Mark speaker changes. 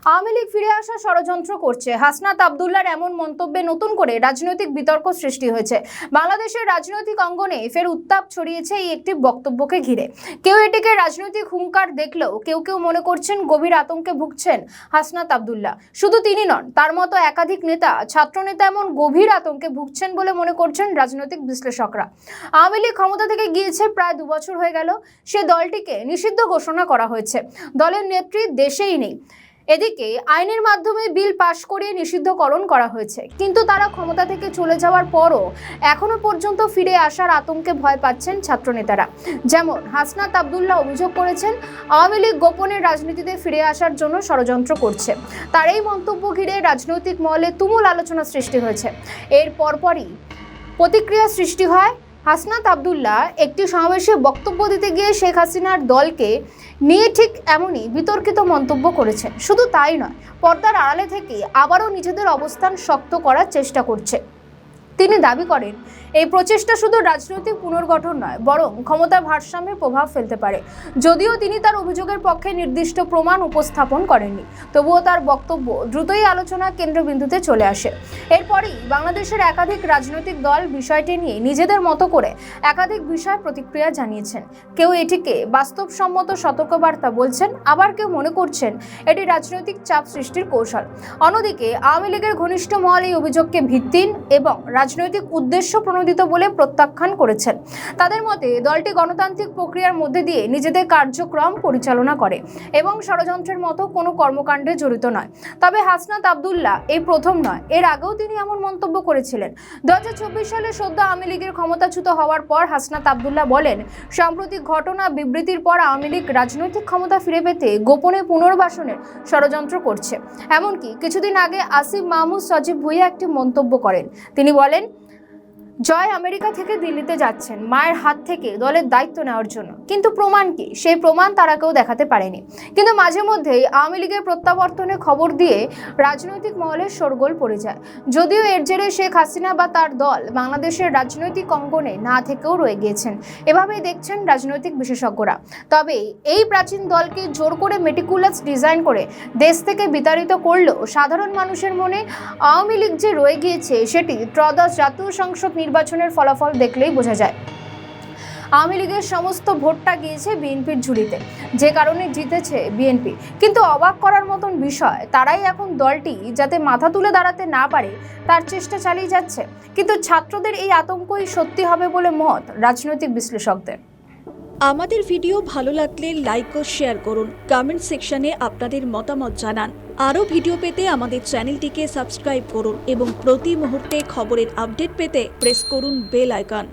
Speaker 1: আওয়ামী লীগ ফিরে আসা ষড়যন্ত্র করছে, হাসনাত আব্দুল্লাহর এমন মন্তব্যে নতুন করে রাজনৈতিক বিতর্ক সৃষ্টি হয়েছে। বাংলাদেশের রাজনৈতিক অঙ্গনে ফের উত্তাপ ছড়িয়েছে এই একটি বক্তব্যকে ঘিরে। কেউ এটিকে রাজনৈতিক হুঙ্কার দেখলেও কেউ কেউ মনে করছেন গভীর আতঙ্কে ভুগছেন হাসনাত আব্দুল্লাহ। শুধু তিনি নন, তার মতো একাধিক নেতা, ছাত্রনেতা এমন গভীর আতঙ্কে ভুগছেন বলে মনে করছেন রাজনৈতিক বিশ্লেষকরা। আওয়ামী লীগ ক্ষমতা থেকে গিয়েছে প্রায় 2 বছর হয়ে গেল। সে দলটিকে নিষিদ্ধ ঘোষণা করা হয়েছে। দলের নেত্রী দেশেই নেই। এদিকে আইনের মাধ্যমে বিল পাশ করিয়ে নিষিদ্ধকরণ করা হয়েছে, কিন্তু তারা ক্ষমতা থেকে চলে যাওয়ার পরও এখনো পর্যন্ত ফিরে আসার আতঙ্কে ভয় পাচ্ছেন ছাত্রনেতারা। যেমন হাসনাত আব্দুল্লাহ অভিযোগ করেছেন, আওয়ামী লীগ গোপনে রাজনীতিতে ফিরে আসার জন্য ষড়যন্ত্র করছে। তার এই মন্তব্য ঘিরে রাজনৈতিক মহলে তুমুল আলোচনা সৃষ্টি হয়েছে। এর পরপরই প্রতিক্রিয়া সৃষ্টি হয়। হাসনাত আব্দুল্লাহ একটি সমাবেশে বক্তব্য দিতে গিয়ে শেখ হাসিনার দলকে নিয়ে ঠিক এমনই বিতর্কিত মন্তব্য করেছেন। শুধু তাই নয়, পর্দার আড়ালে থেকে আবারও নিজেদের অবস্থান শক্ত করার চেষ্টা করছে। তিনি দাবি করেন, এই প্রচেষ্টা শুধু রাজনৈতিক পুনর্গঠন নয়, বরং ক্ষমতার ভারসাম্যে প্রভাব ফেলতে পারে। যদিও তিনি তার অভিযোগের পক্ষে নির্দিষ্ট প্রমাণ উপস্থাপন করেননি, তবুও তার বক্তব্য দ্রুতই আলোচনার কেন্দ্রবিন্দুতে চলে আসে। এরপরই বাংলাদেশের একাধিক রাজনৈতিক দল বিষয়টি নিয়ে নিজেদের মতো করে একাধিক বিষয় প্রতিক্রিয়া জানিয়েছেন। কেউ এটিকে বাস্তবসম্মত সতর্কবার্তা বলছেন, আবার কেউ মনে করছেন এটি রাজনৈতিক চাপ সৃষ্টির কৌশল। অন্যদিকে আওয়ামী লীগের ঘনিষ্ঠ মহল এই অভিযোগকে ভিত্তিহীন এবং রাজনৈতিক উদ্দেশ্য প্রণোদিত বলে প্রত্যাখ্যান করেছেন। তাদের মতে দলটি গণতান্ত্রিক প্রক্রিয়ার মধ্যে দিয়ে নিজেদের কার্যক্রম পরিচালনা করে এবং ষড়যন্ত্রের মতো কোনো কর্মকাণ্ডে জড়িত নয়। তবে হাসনাত আব্দুল্লাহ এই প্রথম নয়, এর আগেও তিনি এমন মন্তব্য করেছিলেন। 2024 সালে সদ্য আওয়ামী লীগের ক্ষমতাচ্যুত হওয়ার পর হাসনাত আব্দুল্লাহ বলেন, সাম্প্রতিক ঘটনা বিবৃতির পর আওয়ামী লীগ রাজনৈতিক ক্ষমতা ফিরে পেতে গোপনে পুনর্বাসনের ষড়যন্ত্র করছে। এমনকি কিছুদিন আগে আসিফ মাহমুদ সজীব ভুঁইয়া একটি মন্তব্য করেন। তিনি বলেন, জয় আমেরিকা থেকে দিল্লিতে যাচ্ছেন মায়ের হাত থেকে দলের দায়িত্ব নেওয়ার জন্য, কিন্তু প্রমাণ কি? সেই প্রমাণ তারা কেউ দেখাতে পারেনি। কিন্তু মাঝে মধ্যেই আওয়ামী লীগের প্রত্যাবর্তনের খবর দিয়ে রাজনৈতিক মহলে শোরগোল পড়ে যায়। যদিও এর জেরে শেখ হাসিনা বা তার দল বাংলাদেশের রাজনৈতিক অঙ্গনে না থেকেও রয়ে গিয়েছেন, এভাবেই দেখছেন রাজনৈতিক বিশেষজ্ঞরা। তবে এই প্রাচীন দলকে জোর করে মেটিকুলাস ডিজাইন করে দেশ থেকে বিতাড়িত করলেও সাধারণ মানুষের মনে আওয়ামী লীগ যে রয়ে গিয়েছে সেটি ত্রয়োদশ জাতীয় সংসদ নির্বাচনের ফলাফল দেখলেই বোঝা যায়। আওয়ামী লীগের সমস্ত ভোটটা গিয়েছে বিএনপির ঝুলিতে, যে কারণে জিতেছে বিএনপি। কিন্তু অবাক করার মতন বিষয়, তারাই এখন দলটি যাতে মাথা তুলে দাঁড়াতে না পারে তার চেষ্টা চালিয়ে যাচ্ছে। কিন্তু ছাত্রদের এই আতঙ্কই সত্যি হবে বলে মত রাজনৈতিক বিশ্লেষকদের।
Speaker 2: আমাদের ভিডিও ভালো লাগলে লাইক ও শেয়ার করুন, কমেন্ট সেকশনে আপনাদের মতামত জানান। আরও ভিডিও পেতে আমাদের চ্যানেলটিকে সাবস্ক্রাইব করুন এবং প্রতি মুহূর্তে খবরের আপডেট পেতে প্রেস করুন বেল আইকন।